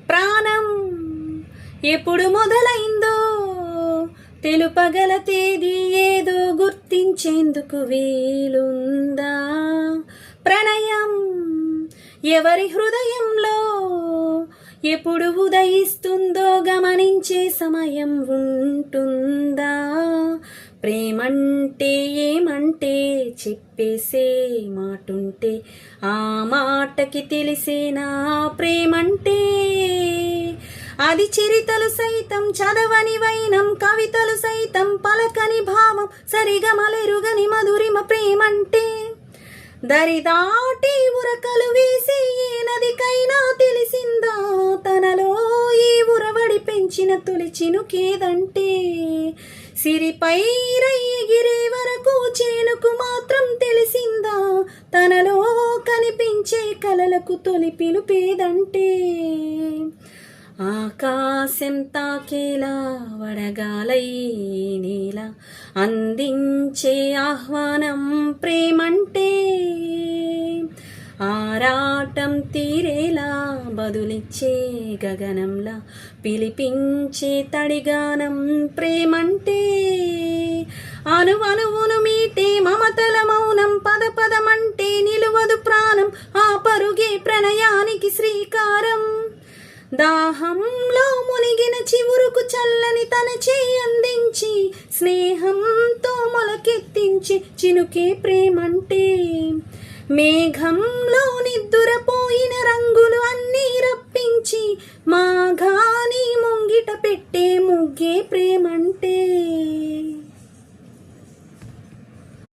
ప్రాణం ఎప్పుడు మొదలైందో తెలుపగల తేదీ ఏదో గుర్తించేందుకు వీలుందా? ప్రణయం ఎవరి హృదయంలో ఎప్పుడు ఉదయిస్తుందో గమనించే సమయం ఉంటుందా? ప్రేమంటే ఏమంటే చెప్పేసే మాటుంటే ఆ మాటకి తెలిసేనా ప్రేమంటే? అది చరితలు సైతం చదవని వైనం, కవితలు సైతం పలకని భావం, సరిగమలెరుగని మధురిమ ప్రేమంటే. దరిదాటి ఉరకలు వేసి ఏ నదికైనా తెలిసిందా తనలో ఈ ఉరవడి పెంచిన తొలి చినుకేదంటే? సిరిపై ఎగిరే వరకు చేనుకు మాత్రం తెలిసిందా తనలో కనిపించే కలలకు తొలి పిలుపేదంటే? ఆకాశం తాకేలా వడగాలై నేల అందించే ఆహ్వానం ప్రేమంటే. ఆరాటం తీరేలా బదులిచ్చే గగనంలా పిలిపించే తడిగానం ప్రేమంటే. అణువణువును మీటే మమతల మౌనం పద పదమంటే నిలువదు ప్రాణం, ఆ పరుగే ప్రణయానికి శ్రీకారం. దాహంలో మునిగిన చివురుకు చల్లని తన చేయి అందించి స్నేహంతో మొలకెత్తించి చినుకే ప్రేమంటే. మేఘంలో నిద్దురపోయిన రంగు